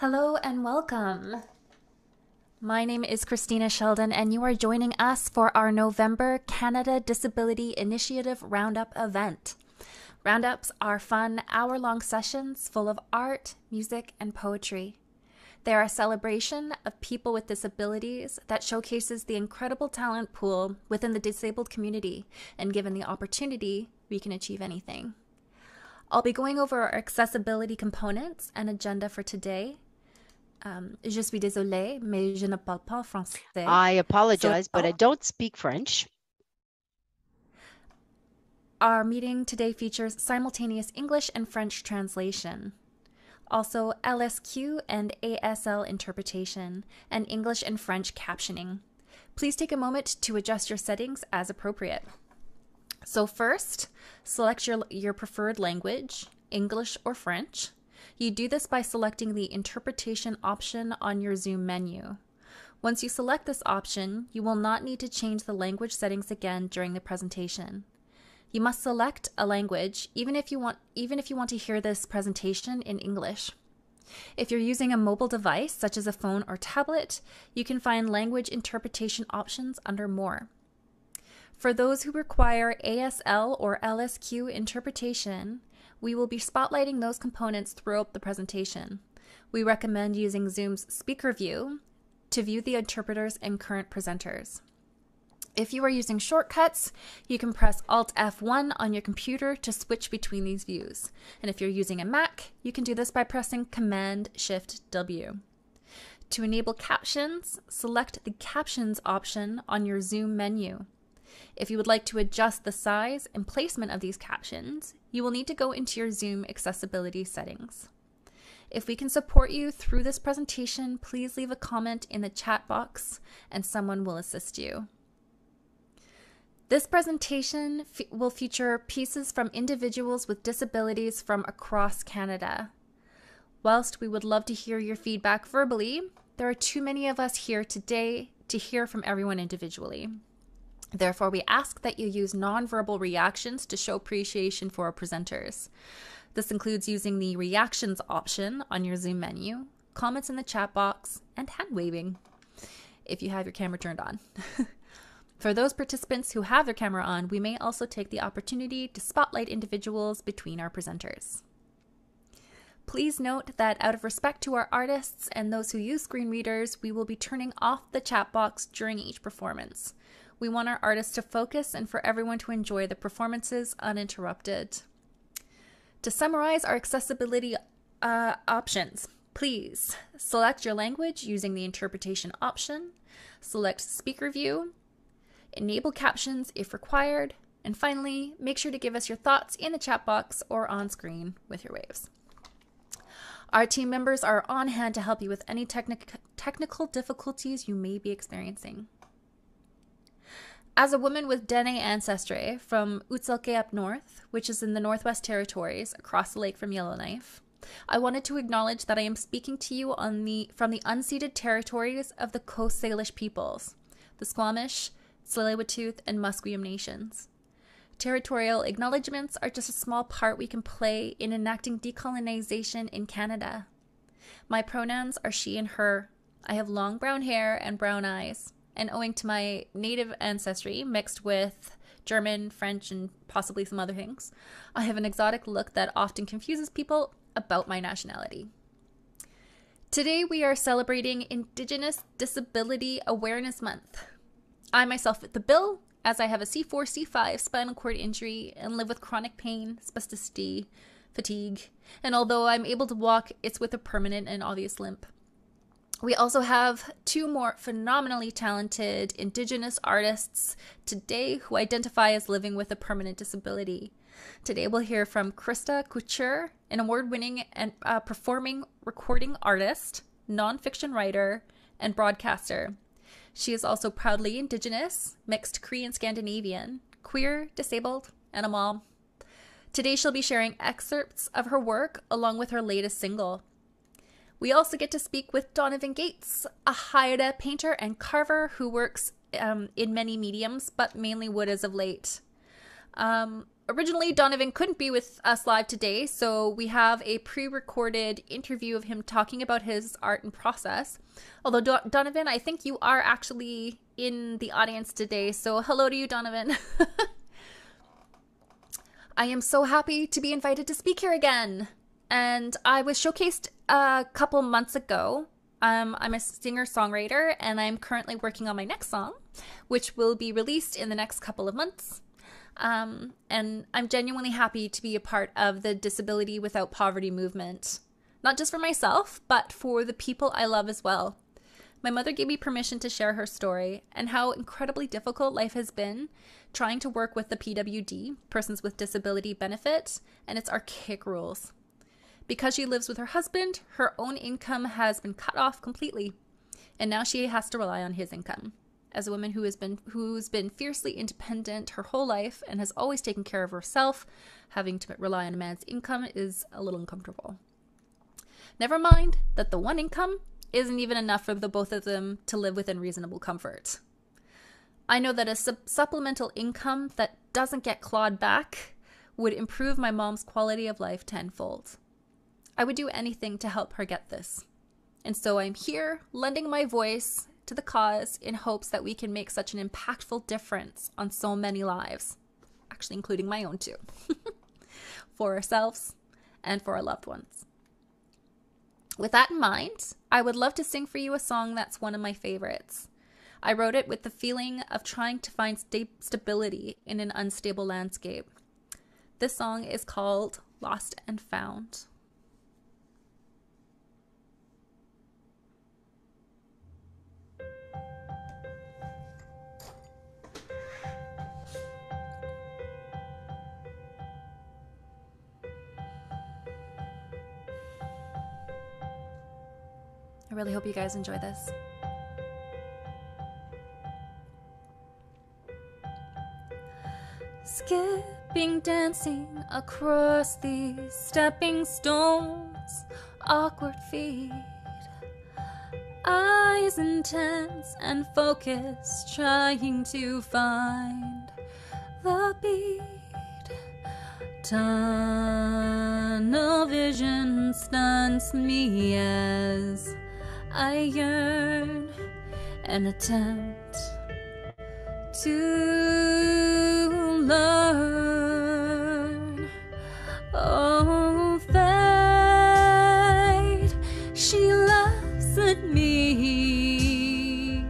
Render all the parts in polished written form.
Hello and welcome. My name is Kristina Shelden, and you are joining us for our November Canada Disability Initiative RoundUp event. RoundUps are fun, hour-long sessions full of art, music, and poetry. They are a celebration of people with disabilities that showcases the incredible talent pool within the disabled community, and given the opportunity, we can achieve anything. I'll be going over our accessibility components and agenda for today. Je suis désolée, mais je ne parle pas français. I apologize, but I don't speak French. Our meeting today features simultaneous English and French translation. Also, LSQ and ASL interpretation, and English and French captioning. Please take a moment to adjust your settings as appropriate. So first, select your preferred language, English or French. You do this by selecting the interpretation option on your Zoom menu. Once you select this option, you will not need to change the language settings again during the presentation. You must select a language even if you want to hear this presentation in English. If you're using a mobile device such as a phone or tablet, you can find language interpretation options under More. For those who require ASL or LSQ interpretation, we will be spotlighting those components throughout the presentation. We recommend using Zoom's speaker view to view the interpreters and current presenters. If you are using shortcuts, you can press Alt F1 on your computer to switch between these views. And if you're using a Mac, you can do this by pressing Command Shift W. To enable captions, select the Captions option on your Zoom menu. If you would like to adjust the size and placement of these captions, you will need to go into your Zoom accessibility settings. If we can support you through this presentation, please leave a comment in the chat box and someone will assist you. This presentation will feature pieces from individuals with disabilities from across Canada. Whilst we would love to hear your feedback verbally, there are too many of us here today to hear from everyone individually. Therefore, we ask that you use nonverbal reactions to show appreciation for our presenters. This includes using the reactions option on your Zoom menu, comments in the chat box, and hand waving if you have your camera turned on. For those participants who have their camera on, we may also take the opportunity to spotlight individuals between our presenters. Please note that out of respect to our artists and those who use screen readers, we will be turning off the chat box during each performance. We want our artists to focus and for everyone to enjoy the performances uninterrupted. To summarize our accessibility options, please select your language using the interpretation option, select speaker view, enable captions if required, and finally, make sure to give us your thoughts in the chat box or on screen with your waves. Our team members are on hand to help you with any technical difficulties you may be experiencing. As a woman with Dene ancestry from Utsalke up north, which is in the Northwest Territories across the lake from Yellowknife, I wanted to acknowledge that I am speaking to you from the unceded territories of the Coast Salish peoples, the Squamish, Tsleil-Waututh, and Musqueam nations. Territorial acknowledgements are just a small part we can play in enacting decolonization in Canada. My pronouns are she and her. I have long brown hair and brown eyes. And owing to my native ancestry mixed with German, French, and possibly some other things, I have an exotic look that often confuses people about my nationality. Today we are celebrating Indigenous Disability Awareness Month. I myself fit the bill as I have a C4-C5 spinal cord injury and live with chronic pain, spasticity, fatigue, and although I'm able to walk, it's with a permanent and obvious limp. We also have two more phenomenally talented Indigenous artists today who identify as living with a permanent disability. Today we'll hear from Christa Couture, an award-winning and performing recording artist, nonfiction writer, and broadcaster. She is also proudly Indigenous, mixed Cree and Scandinavian, queer, disabled, and a mom. Today she'll be sharing excerpts of her work along with her latest single. We also get to speak with Donavon Gates, a Haida painter and carver who works in many mediums, but mainly wood as of late. Originally, Donavon couldn't be with us live today, so we have a pre-recorded interview of him talking about his art and process. Although, Donavon, I think you are actually in the audience today, so hello to you, Donavon. I am so happy to be invited to speak here again. And I was showcased a couple months ago. I'm a singer-songwriter, and I'm currently working on my next song, which will be released in the next couple of months. And I'm genuinely happy to be a part of the Disability Without Poverty movement, not just for myself, but for the people I love as well. My mother gave me permission to share her story and how incredibly difficult life has been trying to work with the PWD, Persons with Disability Benefit, and its archaic rules. Because she lives with her husband, her own income has been cut off completely, and now she has to rely on his income. As a woman who's been fiercely independent her whole life and has always taken care of herself, having to rely on a man's income is a little uncomfortable. Never mind that the one income isn't even enough for the both of them to live within reasonable comfort. I know that a supplemental income that doesn't get clawed back would improve my mom's quality of life tenfold. I would do anything to help her get this. And so I'm here lending my voice to the cause in hopes that we can make such an impactful difference on so many lives, actually including my own too, for ourselves and for our loved ones. With that in mind, I would love to sing for you a song that's one of my favorites. I wrote it with the feeling of trying to find stability in an unstable landscape. This song is called Lost and Found. I really hope you guys enjoy this. Skipping, dancing across these stepping stones, awkward feet, eyes intense and focused, trying to find the beat. Tunnel vision stunts me as I yearn an attempt to learn. Oh, fate, she laughs at me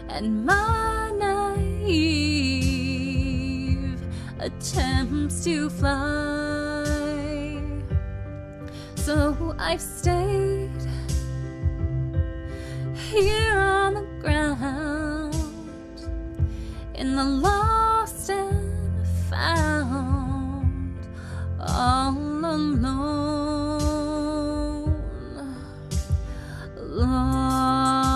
and my naive attempts to fly. So I've stayed here on the ground, in the lost and found, all alone, lost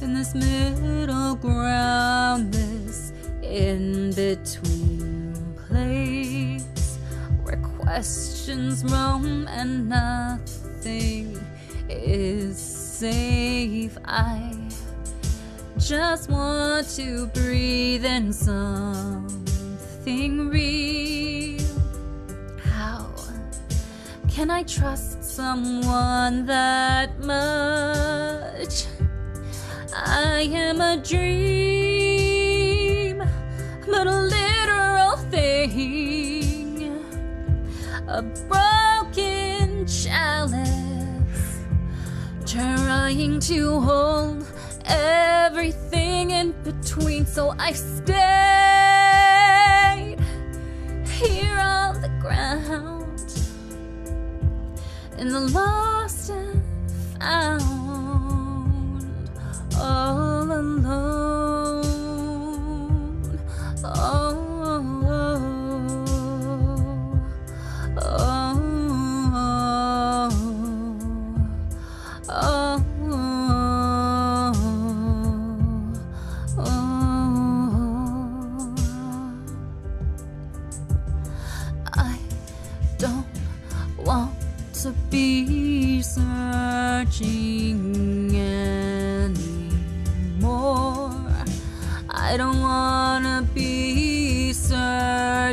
in this middle ground, this in-between place where questions roam and nothing is safe. I just want to breathe in something real. How can I trust someone that much? I am a dream, but a literal thing, a broken chalice, trying to hold everything in between. So I stayed here on the ground, in the lost and found, all alone. Oh, oh, oh, oh. To be searching anymore. I don't wanna be searching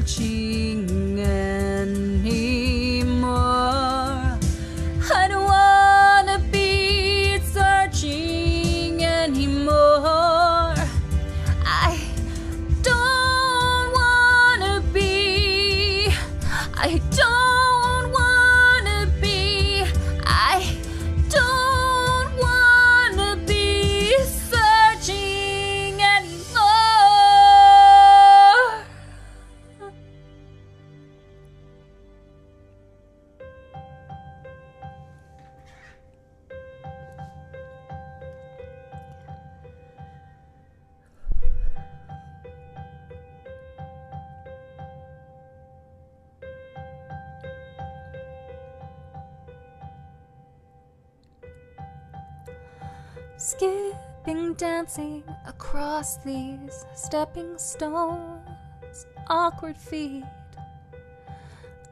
skipping, dancing across these stepping stones, awkward feet,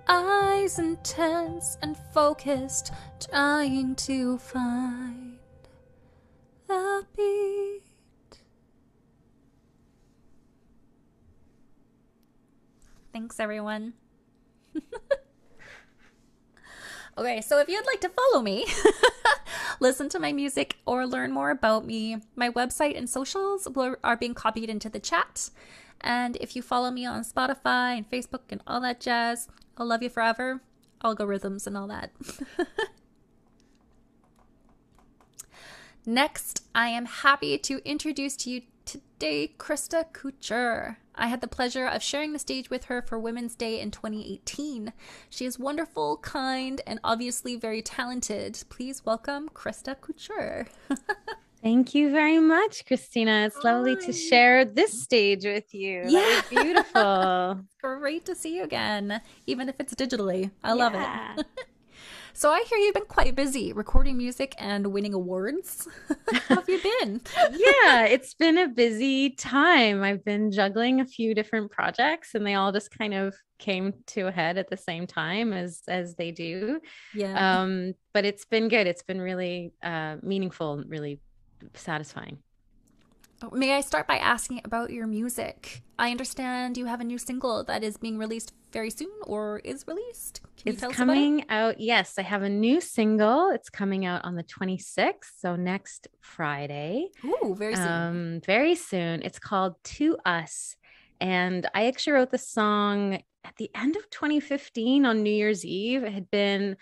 eyes intense and focused, trying to find the beat. Thanks, everyone. Okay, so if you'd like to follow me, listen to my music, or learn more about me, my website and socials are being copied into the chat. And if you follow me on Spotify and Facebook and all that jazz, I'll love you forever. Algorithms and all that. Next, I am happy to introduce to you today Christa Couture. I had the pleasure of sharing the stage with her for Women's Day in 2018. She is wonderful, kind, and obviously very talented. Please welcome Christa Couture. Thank you very much, Kristina. It's lovely to share this stage with you. Yeah. That was beautiful. Great to see you again, even if it's digitally. I love it. So I hear you've been quite busy recording music and winning awards. How have you been? Yeah, it's been a busy time. I've been juggling a few different projects, and they all just kind of came to a head at the same time as they do. Yeah. But it's been good. It's been really meaningful, really satisfying. May I start by asking about your music? I understand you have a new single that is being released very soon, or is released. Can you tell us about it? It's coming out. Yes, I have a new single. It's coming out on the 26th, so next Friday. Ooh, very soon. Very soon. It's called To Us. And I actually wrote the song at the end of 2015 on New Year's Eve. It had been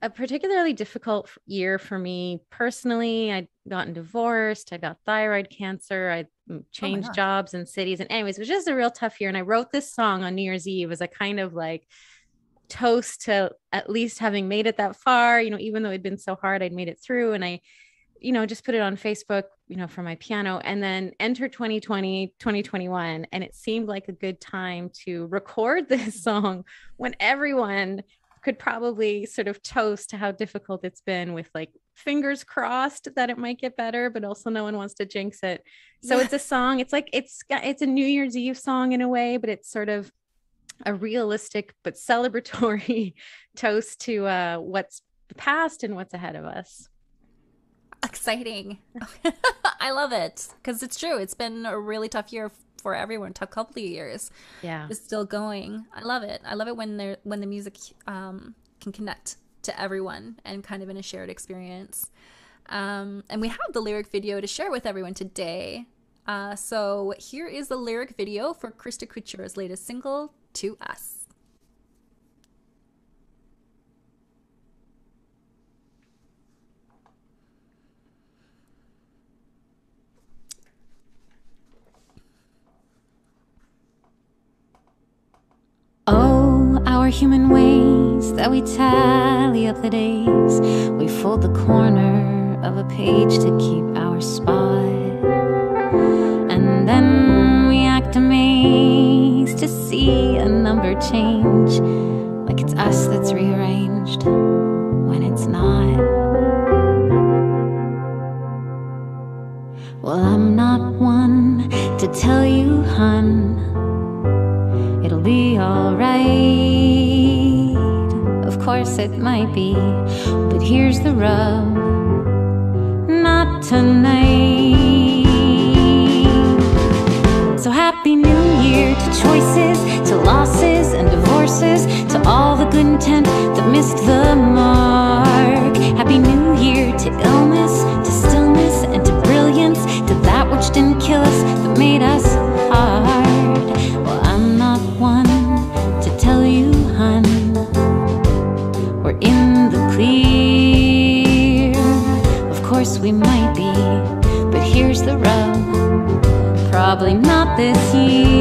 a particularly difficult year for me personally. I'd gotten divorced. I got thyroid cancer. I changed jobs and cities. And anyways, it was just a real tough year. And I wrote this song on New Year's Eve as a kind of like toast to at least having made it that far, even though it'd been so hard, I'd made it through. And I, just put it on Facebook, for my piano, and then enter 2020, 2021. And it seemed like a good time to record this song when everyone could probably sort of toast to how difficult it's been, with like fingers crossed that it might get better, but also no one wants to jinx it. So It's a song. It's like, it's a New Year's Eve song in a way, but it's sort of a realistic but celebratory toast to what's past and what's ahead of us. Exciting. I love it, because it's true. It's been a really tough year for everyone, tough couple of years. Yeah, it's still going. I love it. I love it when the music can connect to everyone and kind of in a shared experience. And we have the lyric video to share with everyone today. So here is the lyric video for Christa Couture's latest single, To Us. Oh, our human ways that we tally up the days. We fold the corner of a page to keep our spot. And then we act amazed to see a number change, like it's us that's rearranged when it's not. Well, I'm not one to tell you, hun, it'll be alright. Of course it might be, but here's the rub, not tonight. So happy new year to choices, to losses and divorces, to all the good intent that missed the mark. Happy new year to illness, to stillness and to brilliance, to that which didn't kill us but made us hard. Well, I'm not one to tell you, hun, we're in the clear. Of course we might be, but here's the rub, probably not this year.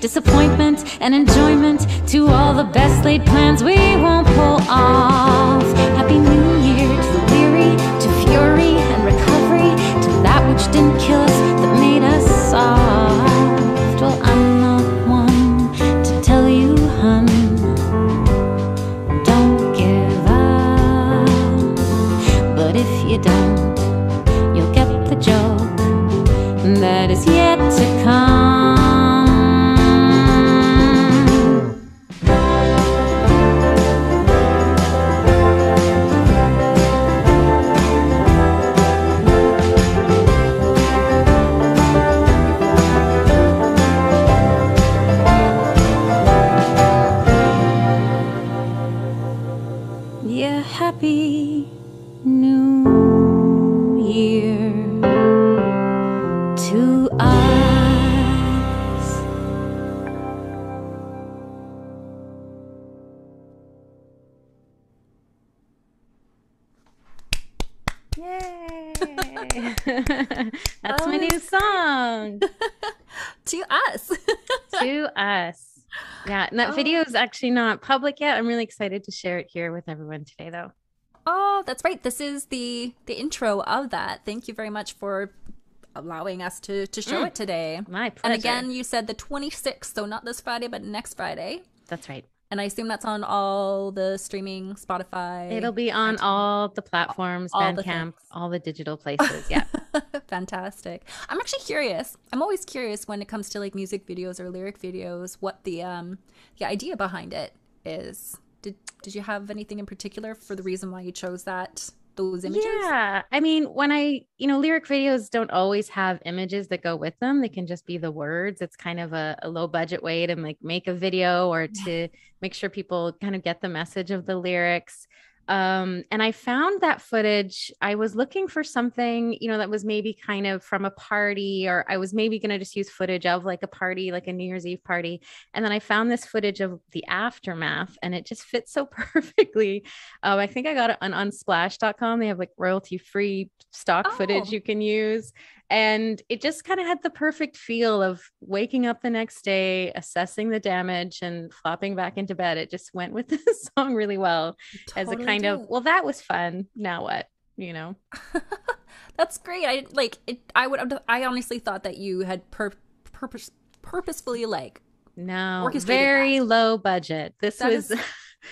Disappointment and enjoyment, To all the best laid plans we won't pull off. Happy New Year to the weary, to fury and recovery, to that which didn't kill us, that made us soft. Well, I'm not one to tell you, hun, don't give up. But if you don't, you'll get the joke that is yet to come. Yeah, happy New Year to us. Yay! That's my new song. To us. To us. Yeah, and that video is actually not public yet. I'm really excited to share it here with everyone today, though. Oh, that's right. This is the intro of that. Thank you very much for allowing us to show it today. My pleasure. And again, you said the 26th, so not this Friday, but next Friday. That's right. And I assume that's on all the streaming, Spotify. It'll be on all the platforms, Bandcamp, all the digital places. Yeah. Fantastic. I'm actually curious. I'm always curious when it comes to like music videos or lyric videos, what the idea behind it is. Did you have anything in particular for the reason why you chose those images? Yeah. I mean, when lyric videos don't always have images that go with them. They can just be the words. It's kind of a low budget way to make a video or to make sure people kind of get the message of the lyrics. And I found that footage. I was looking for something, that was maybe kind of from a party, or I was maybe going to just use footage of like a party, like a New Year's Eve party. And then I found this footage of the aftermath, and it just fits so perfectly. I think I got it on unsplash.com. They have like royalty-free stock footage you can use. And it just kind of had the perfect feel of waking up the next day, assessing the damage, and flopping back into bed. It just went with the song really well as a kind of, well, that was fun. Now what, That's great. I honestly thought that you had purposefully no, very low budget. This was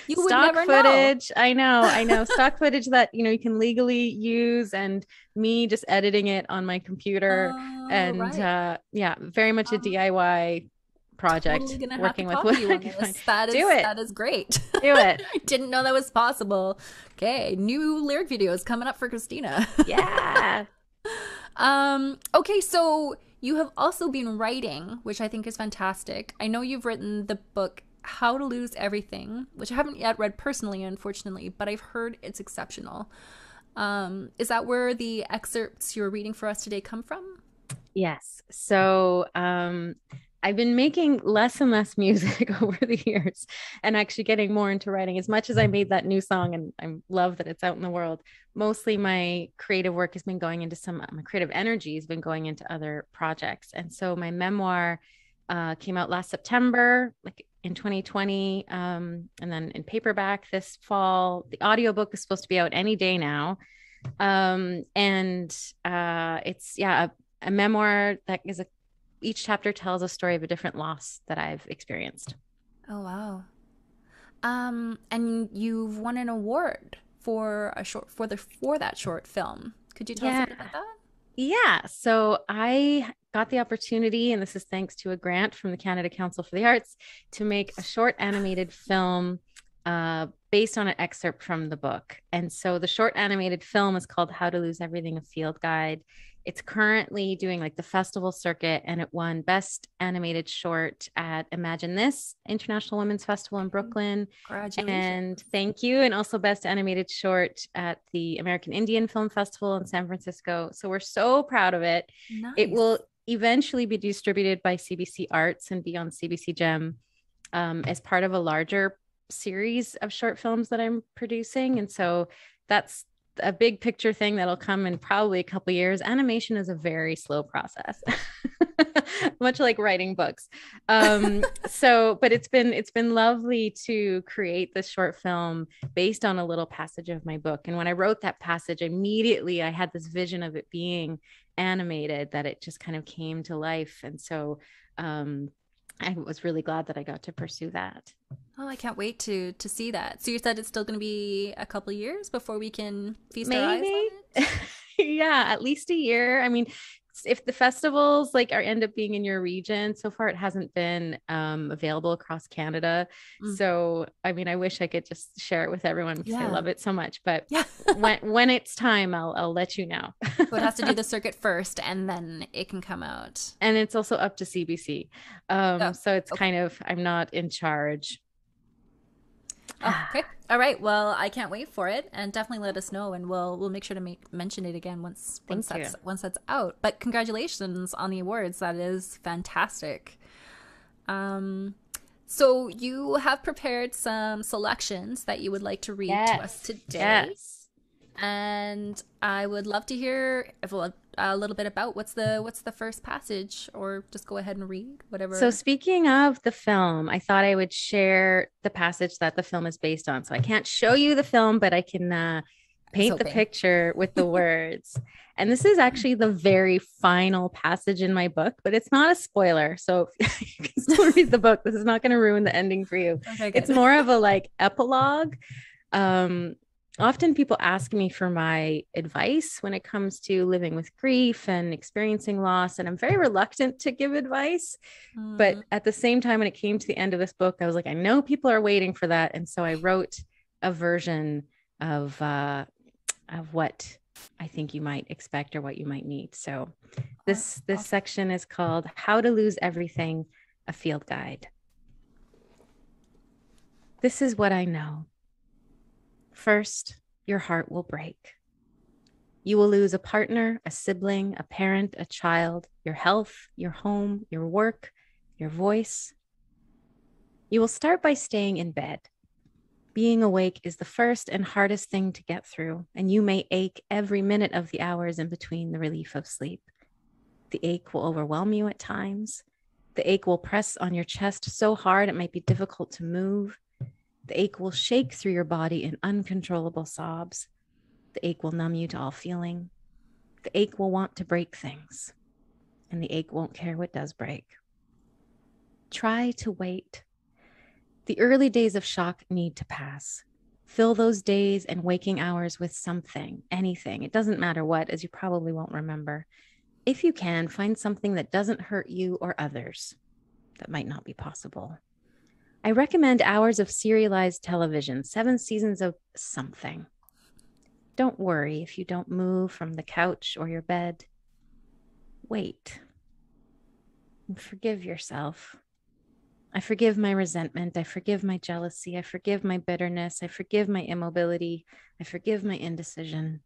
you would stock never footage. know. I know stock footage that you can legally use, and me just editing it on my computer. And right. Very much a DIY project. Totally gonna working have to with copy you on this. That is great. Do it. I didn't know that was possible. Okay, new lyric videos coming up for Kristina. Yeah. Okay, so you have also been writing, which I think is fantastic. I know you've written the book How to Lose Everything, which I haven't yet read personally, unfortunately, but I've heard it's exceptional. Is that where the excerpts you're reading for us today come from? Yes. So I've been making less and less music over the years, and actually getting more into writing. As much as I made that new song, and I love that it's out in the world, mostly my creative work has been going into my creative energy has been going into other projects. And so my memoir came out last September, like in 2020, and then in paperback this fall. The audiobook is supposed to be out any day now. It's a memoir that is each chapter tells a story of a different loss that I've experienced. Oh, wow. And you've won an award for that short film. Could you tell us a bit about that? Yeah. So I got the opportunity, and this is thanks to a grant from the Canada Council for the Arts, to make a short animated film based on an excerpt from the book. And so the short animated film is called How to Lose Everything, a Field Guide. It's currently doing like the festival circuit, and it won Best Animated Short at Imagine This International Women's Festival in Brooklyn. Congratulations. And thank you. And also Best Animated Short at the American Indian Film Festival in San Francisco. So we're so proud of it. Nice. It will eventually be distributed by CBC Arts and be on CBC Gem as part of a larger series of short films that I'm producing. And so that's a big picture thing that'll come in probably a couple of years. Animation is a very slow process. much like writing books. But it's been lovely to create this short film based on a little passage of my book. And when I wrote that passage, immediately I had this vision of it being animated, that it just kind of came to life. And so I was really glad that I got to pursue that. Oh, I can't wait to see that. So you said it's still going to be a couple of years before we can feast our eyes on it? Yeah, at least a year. I mean, if the festivals end up being in your region, so far it hasn't been available across Canada. So, I mean, I wish I could just share it with everyone because I love it so much. But when it's time, I'll let you know. So it has to do the circuit first, and then it can come out. And it's also up to CBC. So it's kind of, I'm not in charge. Oh, okay. All right. Well, I can't wait for it, and definitely let us know, and we'll make sure to mention it again once that's out. But congratulations on the awards. That is fantastic. So you have prepared some selections that you would like to read to us today. Yes. And I would love to hear a little bit about what's the first passage, or just go ahead and read whatever. So speaking of the film, I thought I would share the passage that the film is based on. So I can't show you the film, but I can paint the picture with the words. And this is actually the very final passage in my book, but it's not a spoiler. So you can still read the book. This is not going to ruin the ending for you. Okay, it's more of a epilogue. Often people ask me for my advice when it comes to living with grief and experiencing loss. And I'm very reluctant to give advice. But at the same time, when it came to the end of this book, I was like, I know people are waiting for that. And so I wrote a version of what I think you might expect or what you might need. So this section is called How to Lose Everything, a Field Guide. This is what I know. First, your heart will break. You will lose a partner, a sibling, a parent, a child, your health, your home, your work, your voice. You will start by staying in bed. Being awake is the first and hardest thing to get through, and you may ache every minute of the hours in between the relief of sleep. The ache will overwhelm you at times. The ache will press on your chest so hard it might be difficult to move. The ache will shake through your body in uncontrollable sobs. The ache will numb you to all feeling. The ache will want to break things, and the ache won't care what does break. Try to wait. The early days of shock need to pass. Fill those days and waking hours with something, anything. It doesn't matter what, as you probably won't remember. If you can, find something that doesn't hurt you or others. That might not be possible. I recommend hours of serialized television, 7 seasons of something. Don't worry if you don't move from the couch or your bed. Wait. And forgive yourself. I forgive my resentment. I forgive my jealousy. I forgive my bitterness. I forgive my immobility. I forgive my indecision.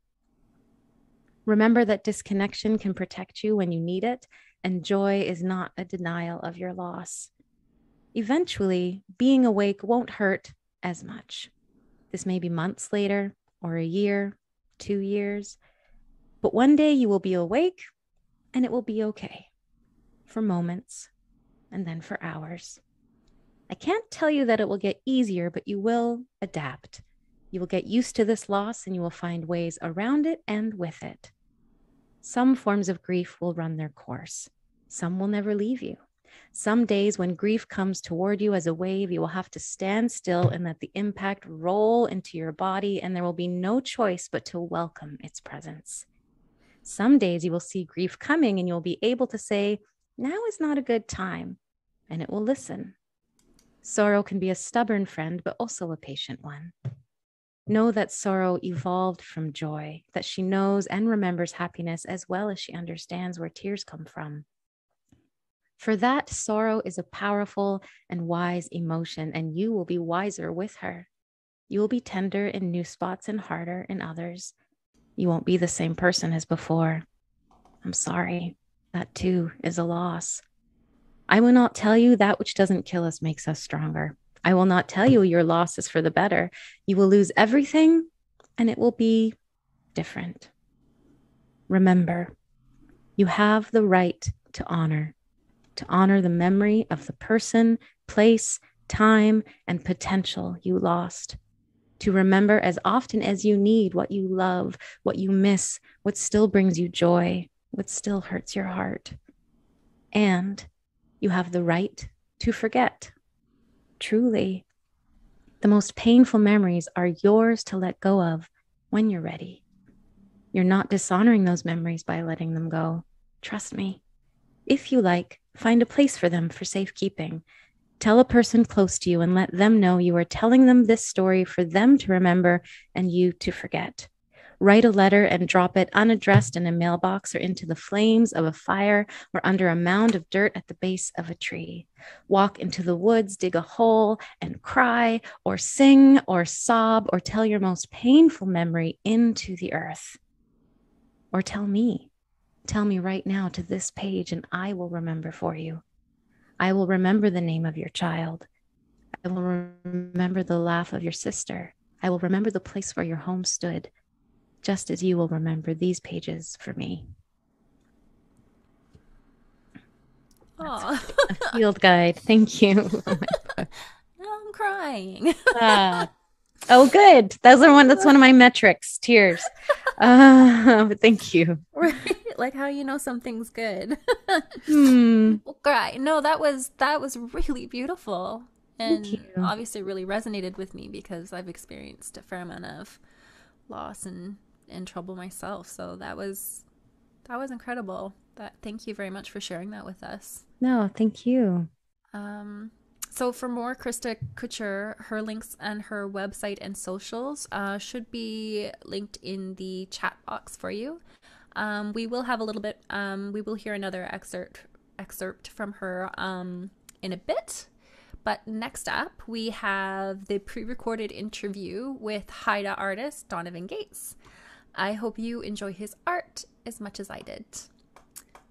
Remember that disconnection can protect you when you need it, and joy is not a denial of your loss. Eventually, being awake won't hurt as much. This may be months later, or a year, 2 years, but one day you will be awake and it will be okay. For moments, and then for hours. I can't tell you that it will get easier, but you will adapt. You will get used to this loss and you will find ways around it and with it. Some forms of grief will run their course. Some will never leave you. Some days when grief comes toward you as a wave, you will have to stand still and let the impact roll into your body, and there will be no choice but to welcome its presence. Some days you will see grief coming and you'll be able to say, now is not a good time, and it will listen. Sorrow can be a stubborn friend, but also a patient one. Know that sorrow evolved from joy, that she knows and remembers happiness as well as she understands where tears come from. For that, sorrow is a powerful and wise emotion, and you will be wiser with her. You will be tender in new spots and harder in others. You won't be the same person as before. I'm sorry. That too is a loss. I will not tell you that which doesn't kill us makes us stronger. I will not tell you your loss is for the better. You will lose everything, and it will be different. Remember, you have the right to honor to honor the memory of the person, place, time, and potential you lost, to remember as often as you need what you love, what you miss, what still brings you joy, what still hurts your heart. And you have the right to forget. Truly, the most painful memories are yours to let go of when you're ready. You're not dishonoring those memories by letting them go. Trust me. If you like, find a place for them for safekeeping. Tell a person close to you and let them know you are telling them this story for them to remember and you to forget. Write a letter and drop it unaddressed in a mailbox or into the flames of a fire or under a mound of dirt at the base of a tree. Walk into the woods, dig a hole, and cry or sing or sob or tell your most painful memory into the earth. Or tell me right now to this page, and I will remember for you. I will remember the name of your child. I will remember the laugh of your sister. I will remember the place where your home stood, just as you will remember these pages for me. Oh, A field guide. Thank you. Oh my God. I'm crying. Oh, good. That's one of my metrics. Tears. But thank you. Right? Like how you know something's good. Hmm. Cry. No, that was really beautiful, and Thank you. obviously really resonated with me because I've experienced a fair amount of loss and trouble myself. So that was incredible. Thank you very much for sharing that with us. No, thank you. So for more Christa Couture, her links and her website and socials should be linked in the chat box for you. We will have a little bit, we will hear another excerpt from her in a bit. But next up, we have the pre-recorded interview with Haida artist Donavon Gates. I hope you enjoy his art as much as I did.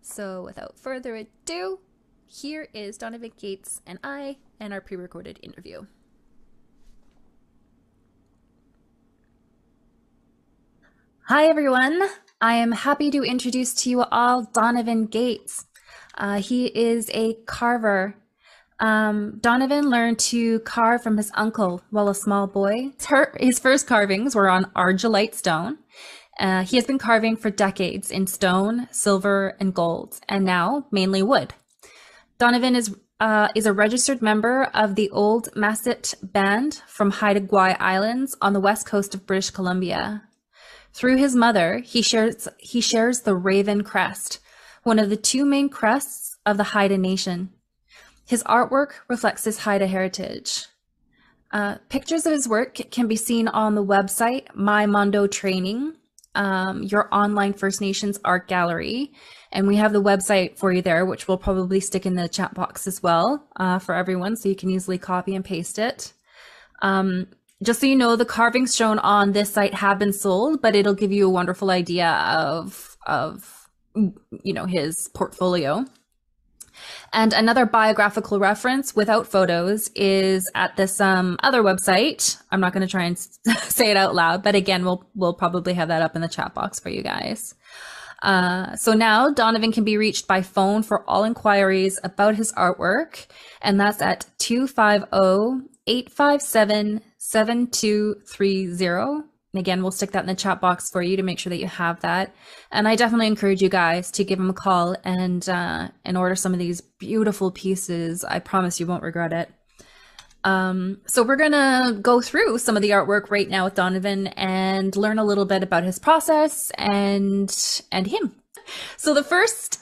So without further ado, here is Donavon Gates and I and our pre-recorded interview. Hi everyone, I am happy to introduce to you all Donavon Gates. He is a carver. Donavon learned to carve from his uncle while a small boy. His first carvings were on argillite stone. He has been carving for decades in stone, silver, and gold, and now mainly wood. Donavon is a registered member of the Old Masset Band from Haida Gwaii Islands on the west coast of British Columbia. Through his mother, he shares the Raven Crest, one of the two main crests of the Haida Nation. His artwork reflects his Haida heritage. Pictures of his work can be seen on the website My Mondo Training, your online First Nations art gallery. And we have the website for you there, which we'll probably stick in the chat box as well for everyone, so you can easily copy and paste it. Just so you know, the carvings shown on this site have been sold, but it'll give you a wonderful idea of his portfolio. And another biographical reference without photos is at this other website. I'm not going to try and say it out loud, but again, we'll probably have that up in the chat box for you guys. So now Donavon can be reached by phone for all inquiries about his artwork, and that's at 250-857-7230. And again, we'll stick that in the chat box for you to make sure that you have that. And I definitely encourage you guys to give him a call and order some of these beautiful pieces. I promise you won't regret it. So we're gonna go through some of the artwork right now with Donavon and learn a little bit about his process and him. So the first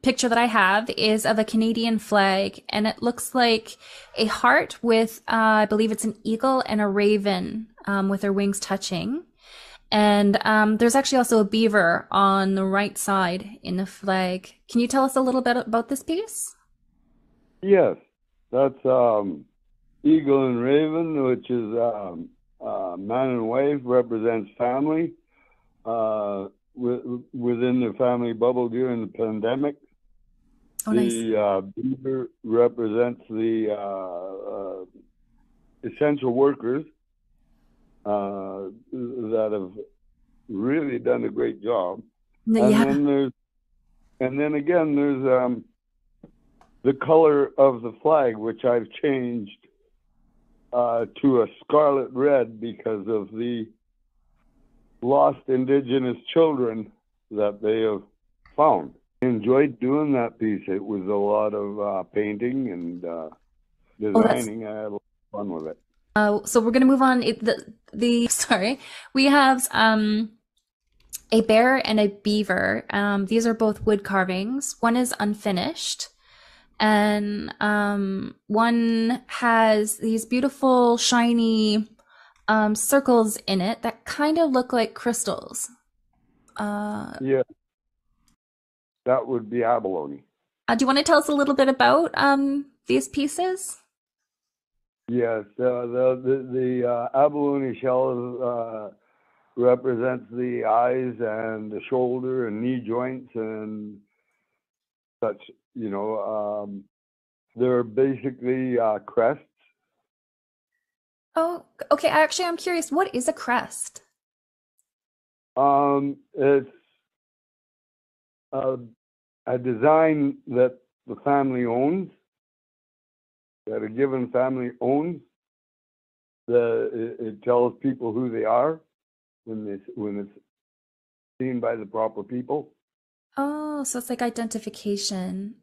picture that I have is of a Canadian flag, and it looks like a heart with, I believe it's an eagle and a raven with their wings touching. And there's actually also a beaver on the right side in the flag. Can you tell us a little bit about this piece? Yes, that's eagle and raven, which is man and wife, represents family. Within the family bubble during the pandemic. Oh, nice. The beaver represents the essential workers that have really done a great job. Yeah. And then again, there's the color of the flag, which I've changed to a scarlet red because of the lost Indigenous children that they have found. I enjoyed doing that piece. It was a lot of painting and designing. I had a lot of fun with it. So we're gonna move on. Sorry, we have a bear and a beaver. These are both wood carvings. One is unfinished, and one has these beautiful shiny circles in it that kind of look like crystals. Yeah, that would be abalone. Do you want to tell us a little bit about these pieces? Yes, the abalone shell represents the eyes and the shoulder and knee joints and such. You know, they're basically crests. Oh, okay. Actually, I'm curious. What is a crest? It's a design that the family owns, that a given family owns. It tells people who they are when it's seen by the proper people. Oh, so it's like identification,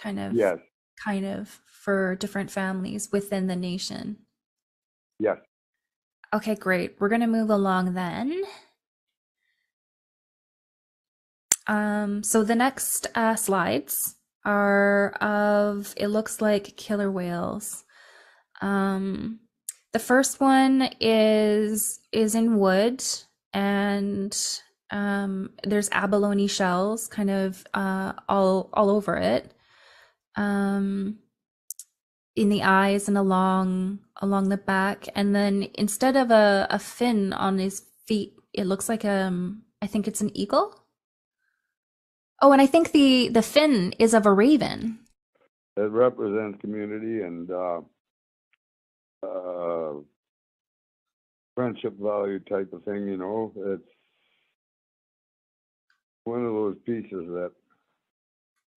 Yes. kind of for different families within the nation. Yes. Okay, great. We're gonna move along then. So the next slides are of, it looks like killer whales. The first one is in wood, and there's abalone shells kind of all over it, in the eyes and along the back. And then instead of a fin on his feet, it looks like I think it's an eagle. Oh, and I think the fin is of a raven. It represents community and friendship value type of thing, you know. It's one of those pieces that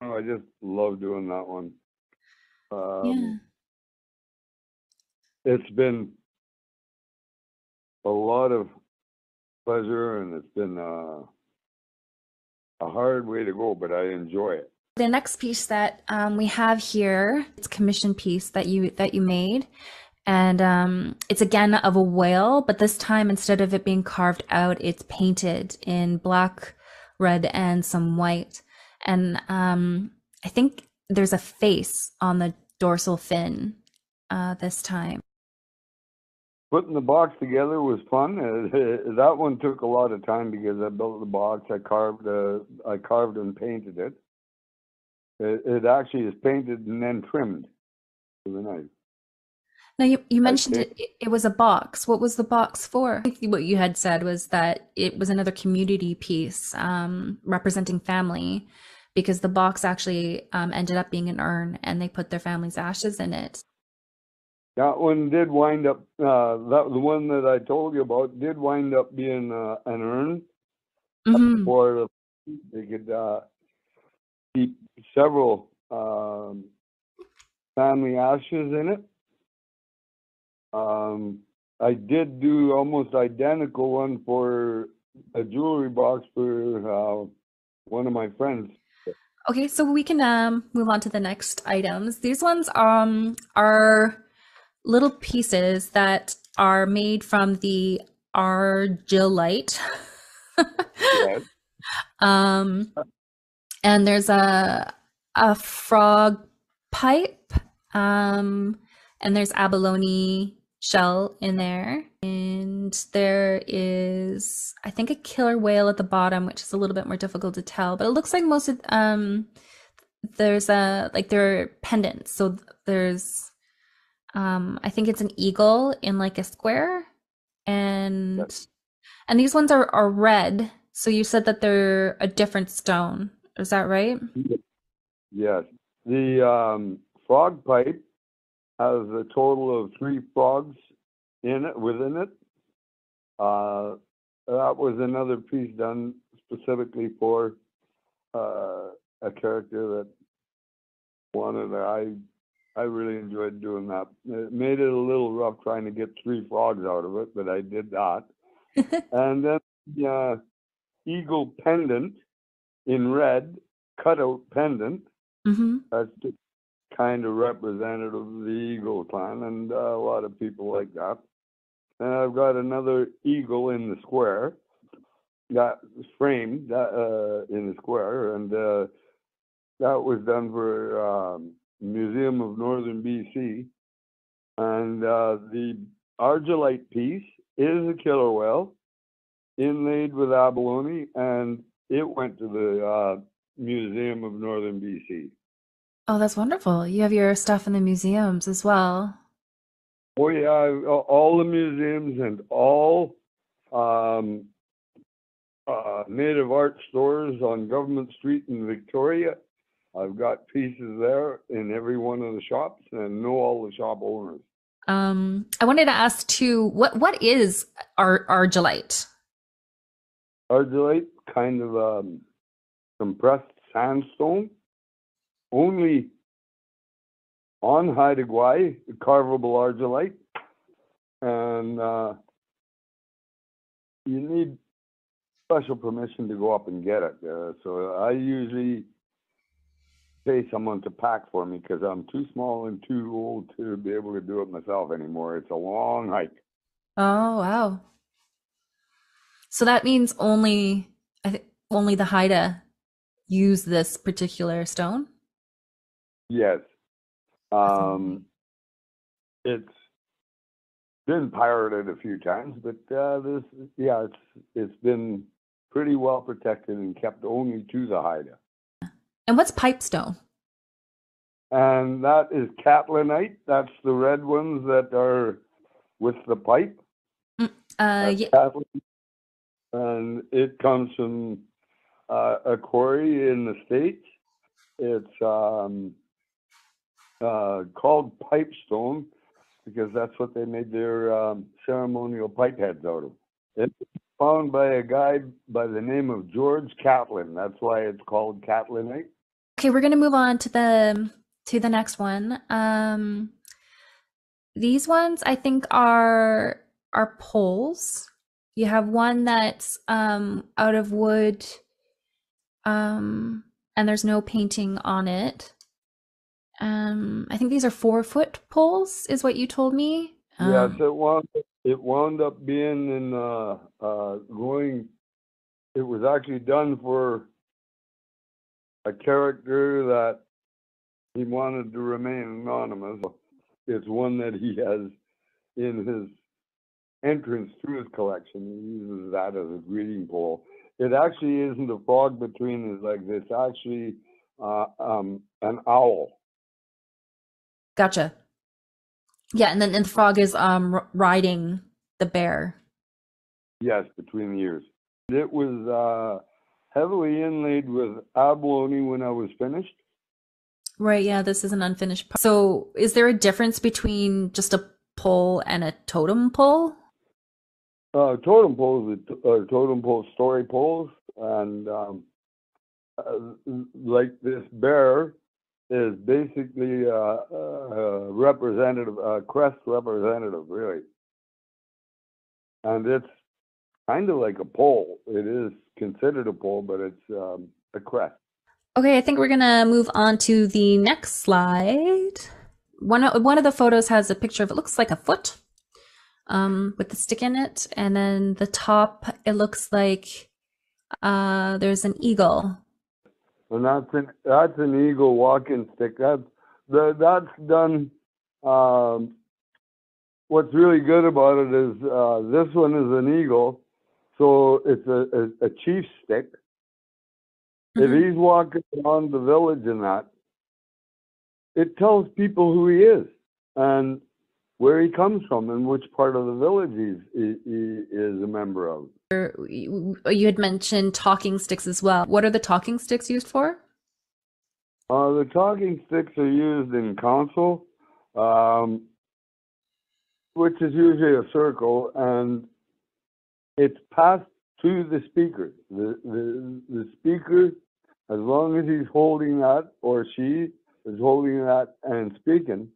I just love doing that one. Yeah. It's been a lot of pleasure, and it's been a hard way to go, but I enjoy it. The next piece that we have here, it's a commission piece that you made, and it's again of a whale, but this time instead of it being carved out, it's painted in black, red, and some white. And I think there's a face on the dorsal fin this time. Putting the box together was fun. That one took a lot of time because I built the box. I carved and painted it. It actually is painted and then trimmed with a knife. Now you mentioned it was a box. What was the box for? I think what you had said was that it was another community piece representing family, because the box actually ended up being an urn, and they put their family's ashes in it. That one did wind up, the one that I told you about did wind up being an urn. Mm-hmm. For they could keep several family ashes in it. I did do almost identical one for a jewelry box for one of my friends. Okay, so we can move on to the next items. These ones are little pieces that are made from the argillite. Yes. And there's a frog pipe, and there's abalone shell in there, and there is, I think, a killer whale at the bottom, which is a little bit more difficult to tell, but it looks like most of there's there are pendants. So there's I think it's an eagle in like a square, and Yes. and these ones are red. So you said that they're a different stone. Is that right? Yes. The frog pipe has a total of 3 frogs within it. That was another piece done specifically for a character that one, and I really enjoyed doing that. It made it a little rough trying to get 3 frogs out of it, but I did that. And then the eagle pendant in red, cutout pendant. Mm-hmm. That's just kind of representative of the eagle clan, and a lot of people like that. And I've got another eagle in the square that was framed in the square, and that was done for Museum of Northern BC. And the argillite piece is a killer whale inlaid with abalone, and it went to the Museum of Northern BC. Oh, that's wonderful. You have your stuff in the museums as well. Oh yeah, all the museums and all native art stores on Government Street in Victoria. I've got pieces there in every one of the shops and know all the shop owners. I wanted to ask too, what is argillite? Argillite, kind of compressed sandstone, only on Haida Gwaii, carvable argillite, and you need special permission to go up and get it. So I usually pay someone to pack for me because I'm too small and too old to be able to do it myself anymore. It's a long hike. Oh, wow. So that means only the Haida use this particular stone? Yes. It's been pirated a few times, but it's been pretty well protected and kept only to the Haida. And what's pipestone? And that is catlinite. That's the red ones that are with the pipe. Yeah. Catlinite. And it comes from a quarry in the States. It's called pipestone because that's what they made their ceremonial pipe heads out of. It's found by a guy by the name of George Catlin. That's why it's called catlinite. Okay, we're gonna move on to the next one. These ones I think are poles. You have one that's out of wood, and there's no painting on it. I think these are 4-foot poles, is what you told me. Yes, it wound up being in going. It was actually done for a character that he wanted to remain anonymous. It's one that he has in his entrance to his collection. He uses that as a greeting pole. It actually isn't a frog between his legs. It's actually an owl. Gotcha. Yeah, and then the frog is riding the bear. Yes, between the ears. It was heavily inlaid with abalone when I was finished. Right, yeah, this is an unfinished part. So is there a difference between just a pole and a totem pole? Totem poles are totem pole story poles, and like this bear is basically a representative, a crest representative, really. And it's kind of like a pole. It is considered a pole, but it's a crest. Okay, I think we're gonna move on to the next slide. One of the photos has a picture of, it looks like a foot, with the stick in it, and then the top, it looks like there's an eagle. And that's an eagle walking stick. That's done. What's really good about it is this one is an eagle, so it's a chief stick. If he's walking around the village and that, it tells people who he is and where he comes from and which part of the village he is a member of. You had mentioned talking sticks as well. What are the talking sticks used for? The talking sticks are used in council, which is usually a circle, and it's passed to the speaker. The speaker, as long as he's holding that, or she, is holding that and speaking,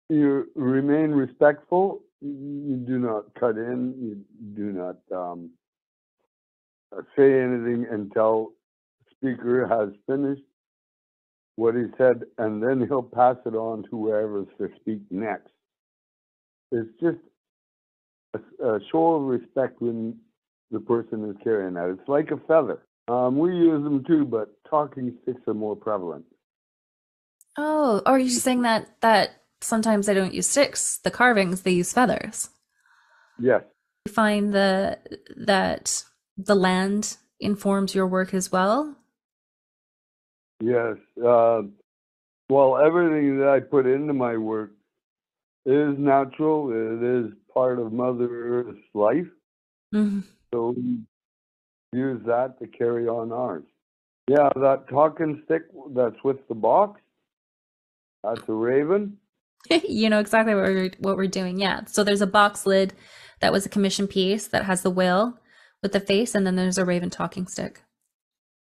you remain respectful. You do not cut in. You do not say anything until the speaker has finished what he said, and then he'll pass it on to whoever's to speak next. It's just a show of respect when the person is carrying that. It's like a feather. We use them too, but talking sticks are more prevalent. Oh, or are you saying that sometimes they don't use sticks, the carvings, they use feathers? Yes. You find that the land informs your work as well? Yes. Well, everything that I put into my work is natural. It is part of Mother Earth's life. Mm-hmm. So we use that to carry on ours. Yeah, that talking stick that's with the box, that's a raven. You know exactly what we're doing. Yeah. So there's a box lid that was a commission piece that has the whale with the face, and then there's a raven talking stick.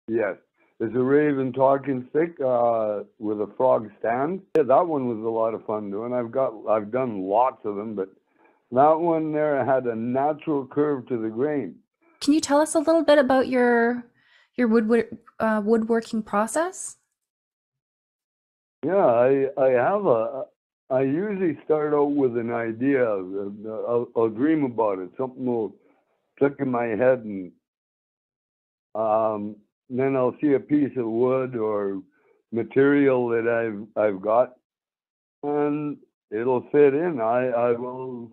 Yes. There's a raven talking stick with a frog stand. Yeah, that one was a lot of fun doing. I've done lots of them, but that one there had a natural curve to the grain. Can you tell us a little bit about your woodworking process? Yeah, I usually start out with an idea. I'll dream about it. Something will click in my head, and then I'll see a piece of wood or material that I've got, and it'll fit in. I will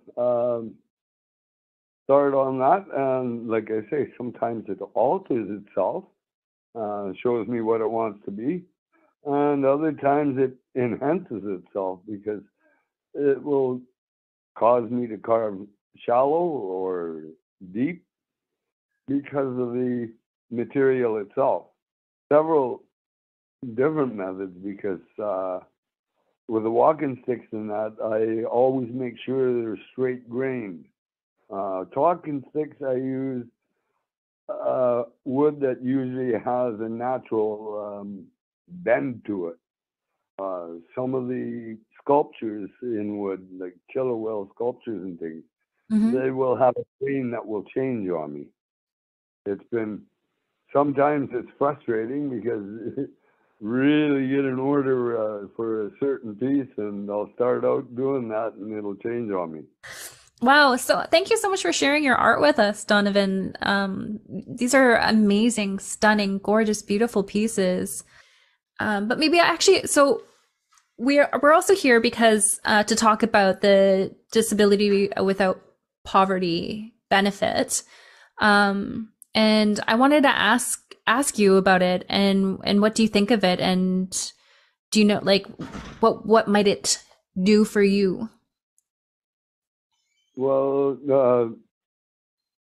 start on that, and like I say, sometimes it alters itself, shows me what it wants to be, and other times it enhances itself because it will cause me to carve shallow or deep because of the material itself. Several different methods, because with the walking sticks and that, I always make sure they're straight grained. Talking sticks, I use wood that usually has a natural bend to it. Some of the sculptures in wood, like killer whale sculptures and things, they will have a grain that will change on me. Sometimes it's frustrating because really get an order for a certain piece, and I'll start out doing that and it'll change on me. Wow. So thank you so much for sharing your art with us, Donovan. These are amazing, stunning, gorgeous, beautiful pieces. But maybe so we're also here because to talk about the Disability Without Poverty benefit. And I wanted to ask you about it, and what do you think of it, and do you know, like, what might it do for you? Well,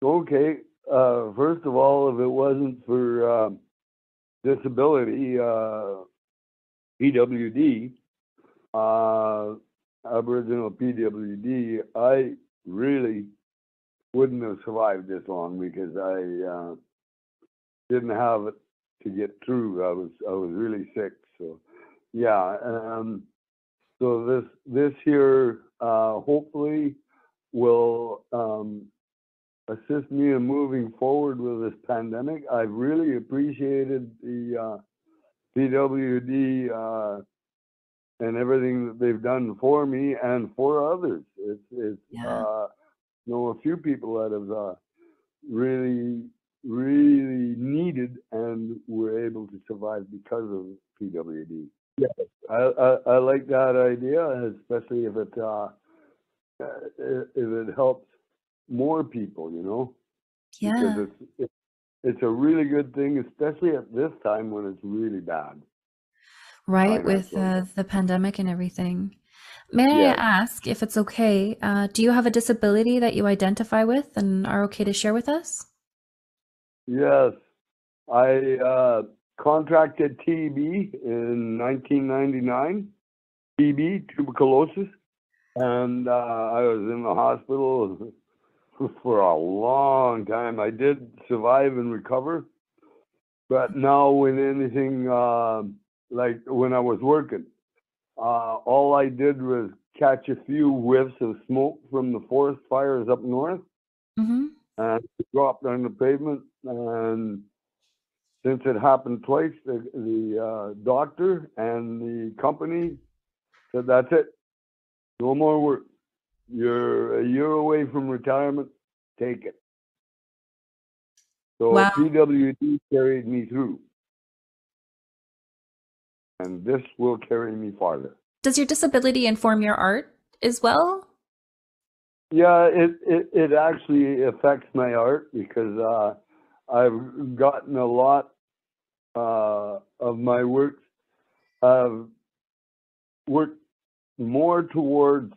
okay. First of all, if it wasn't for disability, PWD, Aboriginal PWD, I really wouldn't have survived this long, because I didn't have it to get through. I was really sick. So yeah, so this here hopefully will assist me in moving forward with this pandemic. I've really appreciated the PWD and everything that they've done for me and for others. It's know a few people that have really needed and were able to survive because of PWD. Yeah, I like that idea, especially if it helps more people, you know. Yeah. Because it's a really good thing, especially at this time when it's really bad. Right, with the pandemic and everything. May I ask, if it's okay, do you have a disability that you identify with and are okay to share with us? Yes, I contracted TB in 1999, TB, tuberculosis, and I was in the hospital for a long time. I did survive and recover, but now when anything like when I was working. All I did was catch a few whiffs of smoke from the forest fires up north, Mm-hmm. and it dropped on the pavement. And since it happened twice, the doctor and the company said, "That's it. No more work. You're a year away from retirement. Take it." So Wow. PWD carried me through, and this will carry me farther. Does your disability inform your art as well? Yeah, it actually affects my art because I've gotten a lot of my works. I've worked more towards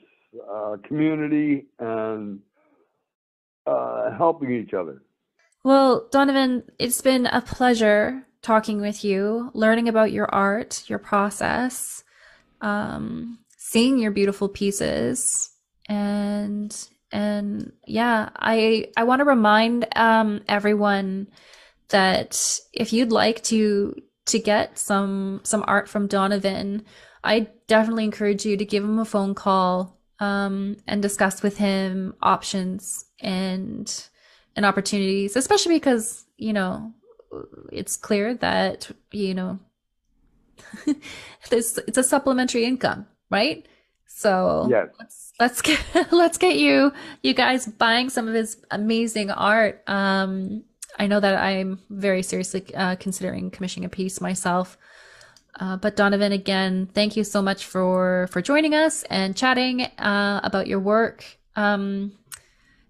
community and helping each other. Well, Donavon, it's been a pleasure talking with you, learning about your art, your process, seeing your beautiful pieces, and yeah, I want to remind everyone that if you'd like to get some art from Donavon, I definitely encourage you to give him a phone call and discuss with him options and opportunities, especially because, you know, it's clear that, you know, it's a supplementary income, right? So Yes. let's get you guys buying some of his amazing art. I know that I'm very seriously considering commissioning a piece myself. But Donavon, again, thank you so much for joining us and chatting about your work.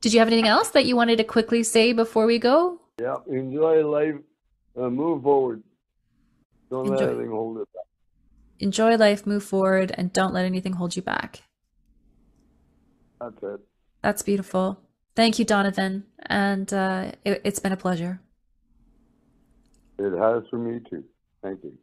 Did you have anything else that you wanted to quickly say before we go? Yeah, enjoy life, move forward. Don't let anything hold it back. Enjoy life, move forward, and don't let anything hold you back. That's it. That's beautiful. Thank you, Donavon, and it's been a pleasure. It has for me too. Thank you.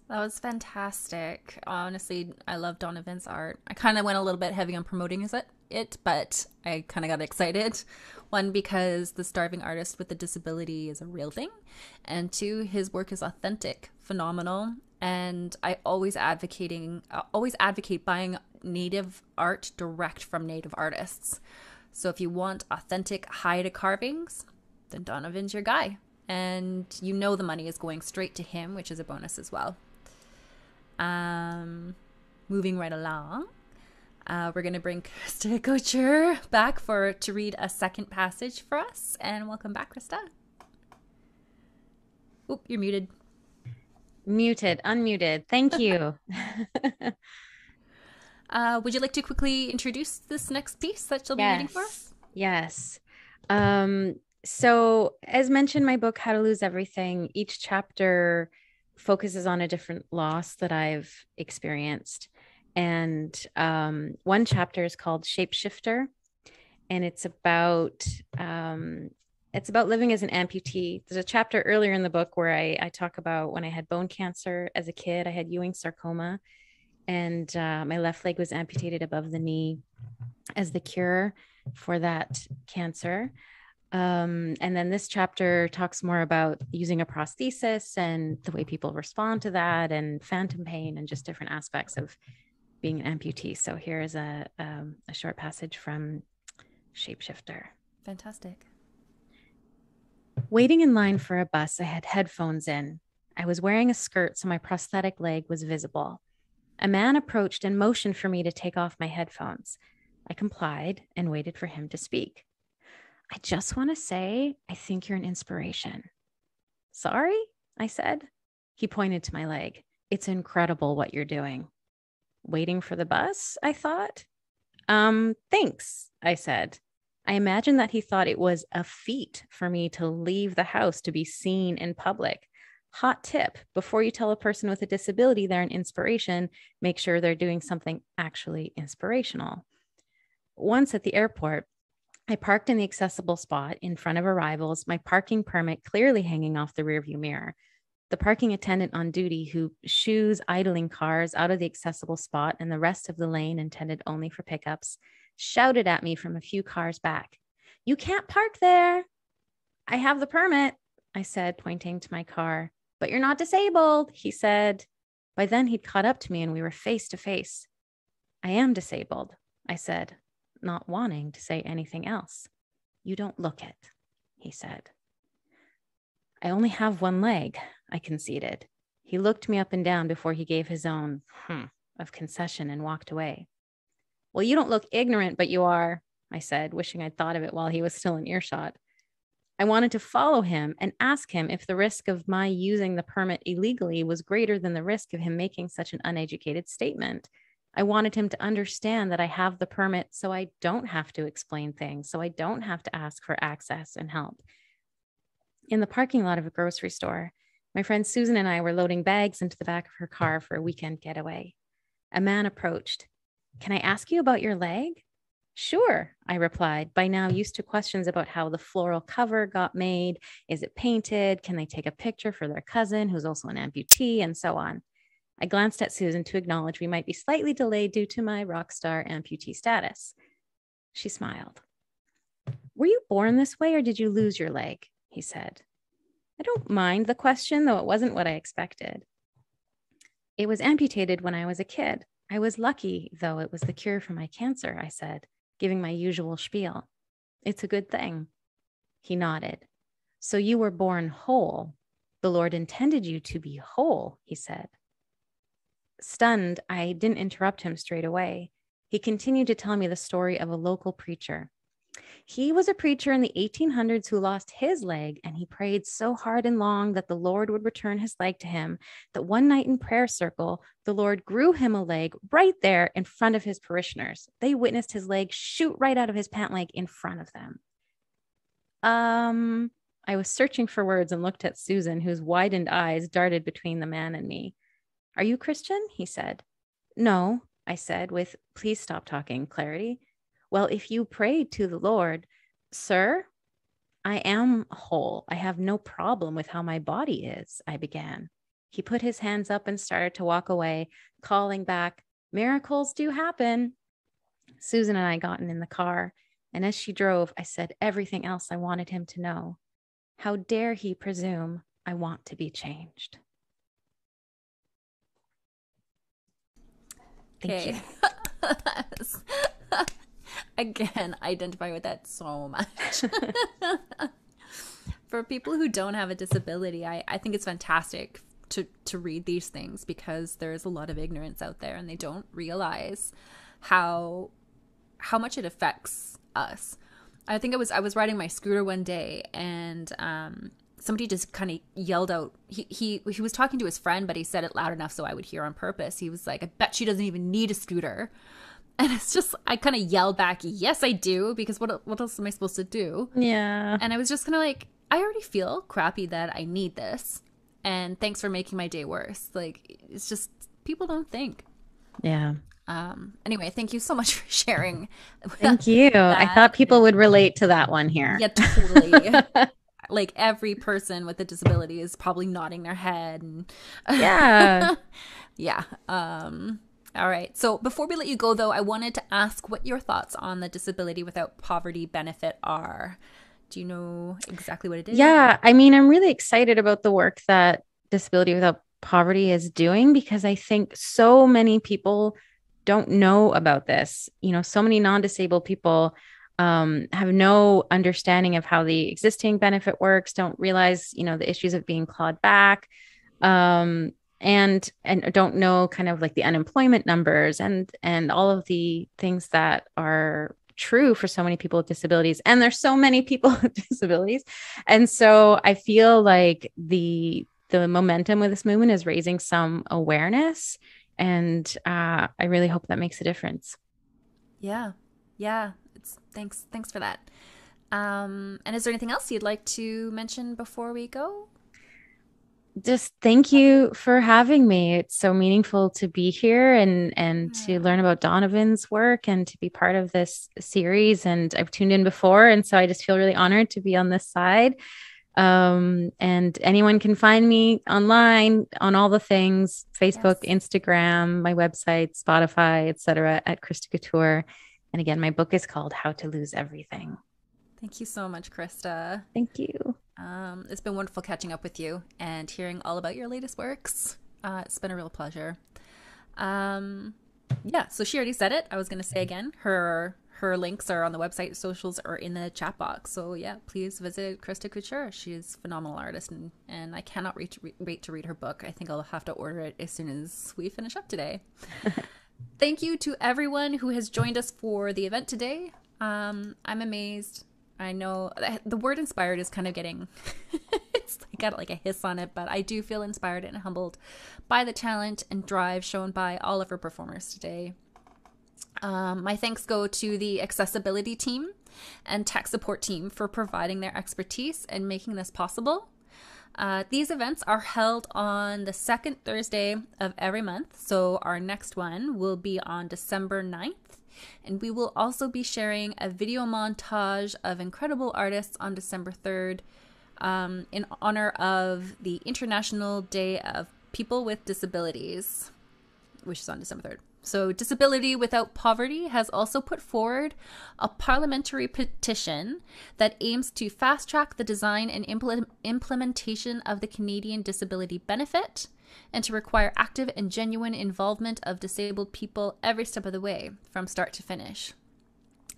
That was fantastic. Honestly, I love Donavon's art. I kind of went a little bit heavy on promoting it, but I kind of got excited. One, because the starving artist with a disability is a real thing. And two, his work is authentic, phenomenal. And I always advocate buying native art direct from native artists. So if you want authentic haida carvings, then Donavon's your guy. And you know the money is going straight to him, which is a bonus as well. Moving right along, we're going to bring Christa Couture back to read a second passage for us. And welcome back, Christa. Oop, you're muted. Unmuted. Thank you. Would you like to quickly introduce this next piece that you'll be reading for us? Yes. So as mentioned, my book, How to Lose Everything, each chapter focuses on a different loss that I've experienced. And one chapter is called Shapeshifter, and it's about living as an amputee. There's a chapter earlier in the book where I talk about when I had bone cancer as a kid. I had Ewing sarcoma, and my left leg was amputated above the knee as the cure for that cancer. And then this chapter talks more about using a prosthesis and the way people respond to that, and phantom pain, and just different aspects of being an amputee. So here is a short passage from Shapeshifter. Fantastic. Waiting in line for a bus, I had headphones in. I was wearing a skirt, so my prosthetic leg was visible. A man approached and motioned for me to take off my headphones. I complied and waited for him to speak. I just want to say, I think you're an inspiration. Sorry, I said. He pointed to my leg. It's incredible what you're doing. Waiting for the bus, I thought. Thanks, I said. I imagined that he thought it was a feat for me to leave the house to be seen in public. Hot tip, before you tell a person with a disability they're an inspiration, make sure they're doing something actually inspirational. Once at the airport, I parked in the accessible spot in front of arrivals, my parking permit clearly hanging off the rearview mirror. The parking attendant on duty, who shoos idling cars out of the accessible spot and the rest of the lane intended only for pickups, shouted at me from a few cars back, "You can't park there." I have the permit. I said, pointing to my car. But you're not disabled, he said. By then he'd caught up to me and we were face to face. I am disabled, I said, not wanting to say anything else. You don't look it, he said. I only have one leg, I conceded. He looked me up and down before he gave his own of concession and walked away. Well, you don't look ignorant, but you are, I said, wishing I'd thought of it while he was still in earshot. I wanted to follow him and ask him if the risk of my using the permit illegally was greater than the risk of him making such an uneducated statement. I wanted him to understand that I have the permit so I don't have to explain things, so I don't have to ask for access and help. In the parking lot of a grocery store, my friend Susan and I were loading bags into the back of her car for a weekend getaway. A man approached. Can I ask you about your leg? Sure, I replied, by now used to questions about how the floral cover got made. Is it painted? Can they take a picture for their cousin, who's also an amputee, and so on. I glanced at Susan to acknowledge we might be slightly delayed due to my rock star amputee status. She smiled. Were you born this way or did you lose your leg? He said. I don't mind the question, though it wasn't what I expected. It was amputated when I was a kid. I was lucky, though it was the cure for my cancer, I said, giving my usual spiel. It's a good thing. He nodded. So you were born whole. The Lord intended you to be whole, he said. Stunned, I didn't interrupt him straight away. He continued to tell me the story of a local preacher. He was a preacher in the 1800s who lost his leg, and he prayed so hard and long that the Lord would return his leg to him that one night in prayer circle, the Lord grew him a leg right there in front of his parishioners. They witnessed his leg shoot right out of his pant leg in front of them. I was searching for words and looked at Susan, whose widened eyes darted between the man and me. Are you Christian? He said. No, I said with, please stop talking, clarity. Well, if you prayed to the Lord, sir, I am whole. I have no problem with how my body is, I began. He put his hands up and started to walk away, calling back, miracles do happen. Susan and I got in the car, and as she drove, I said everything else I wanted him to know. How dare he presume I want to be changed? Thank you. Again, identify with that so much. For people who don't have a disability, I think it's fantastic to read these things because there's a lot of ignorance out there and they don't realize how much it affects us. I think I was riding my scooter one day and somebody just kind of yelled out. He was talking to his friend, but he said it loud enough so I would hear on purpose. He was like, I bet she doesn't even need a scooter. And it's just, I kind of yelled back, yes, I do, because what else am I supposed to do? Yeah. And I was just kind of like, I already feel crappy that I need this. And thanks for making my day worse. Like, it's just, people don't think. Yeah. Anyway, thank you so much for sharing. Thank you. I thought people would relate to that one here. Yeah, totally. Like every person with a disability is probably nodding their head. And yeah. Yeah. All right. So before we let you go, though, I wanted to ask what your thoughts on the disability without poverty benefit are. Do you know exactly what it is? Yeah. I mean, I'm really excited about the work that Disability Without Poverty is doing because I think so many people don't know about this. You know, so many non-disabled people have no understanding of how the existing benefit works, don't realize, you know, the issues of being clawed back. And don't know kind of like the unemployment numbers and all of the things that are true for so many people with disabilities. And there's so many people with disabilities. And so I feel like the momentum with this movement is raising some awareness. And I really hope that makes a difference. Yeah. Yeah. Thanks for that. And is there anything else you'd like to mention before we go? Just thank you for having me. It's so meaningful to be here and to learn about Donavon's work and to be part of this series. And I've tuned in before. And so I just feel really honored to be on this side. And anyone can find me online on all the things, Facebook, yes. Instagram, my website, Spotify, etc. at Christa Couture. And again, my book is called How to Lose Everything. Thank you so much, Christa. Thank you. It's been wonderful catching up with you and hearing all about your latest works. It's been a real pleasure. Yeah, so she already said it. I was going to say again, her links are on the website, socials are in the chat box. So yeah, please visit Christa Couture. She's a phenomenal artist, and I cannot wait to read her book. I think I'll have to order it as soon as we finish up today. Thank you to everyone who has joined us for the event today. I'm amazed. I know the word inspired is kind of getting, it's got like a hiss on it, but I do feel inspired and humbled by the talent and drive shown by all of our performers today. My thanks go to the accessibility team and tech support team for providing their expertise and making this possible. These events are held on the second Thursday of every month, so our next one will be on December 9th. And we will also be sharing a video montage of incredible artists on December 3rd in honor of the International Day of People with Disabilities, which is on December 3rd. So Disability Without Poverty has also put forward a parliamentary petition that aims to fast-track the design and implementation of the Canadian Disability Benefit, and to require active and genuine involvement of disabled people every step of the way, from start to finish.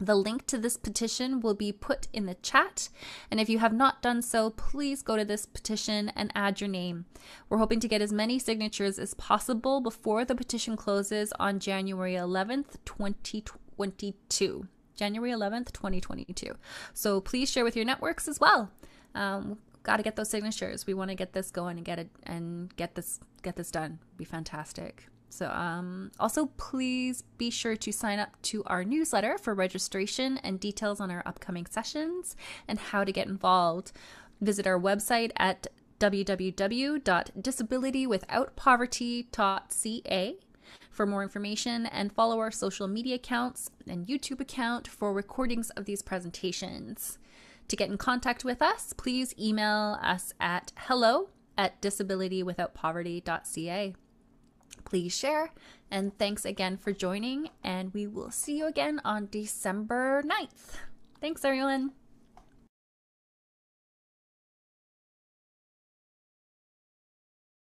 The link to this petition will be put in the chat, and if you have not done so, please go to this petition and add your name. We're hoping to get as many signatures as possible before the petition closes on January 11th, 2022. January 11th, 2022. So please share with your networks as well. Got to get those signatures. We want to get this going and get this done. It'd be fantastic. So also please be sure to sign up to our newsletter for registration and details on our upcoming sessions and how to get involved. Visit our website at www.disabilitywithoutpoverty.ca for more information, and follow our social media accounts and YouTube account for recordings of these presentations. To get in contact with us, please email us at hello@disabilitywithoutpoverty.ca. Please share, and thanks again for joining, and we will see you again on December 9th. Thanks, everyone.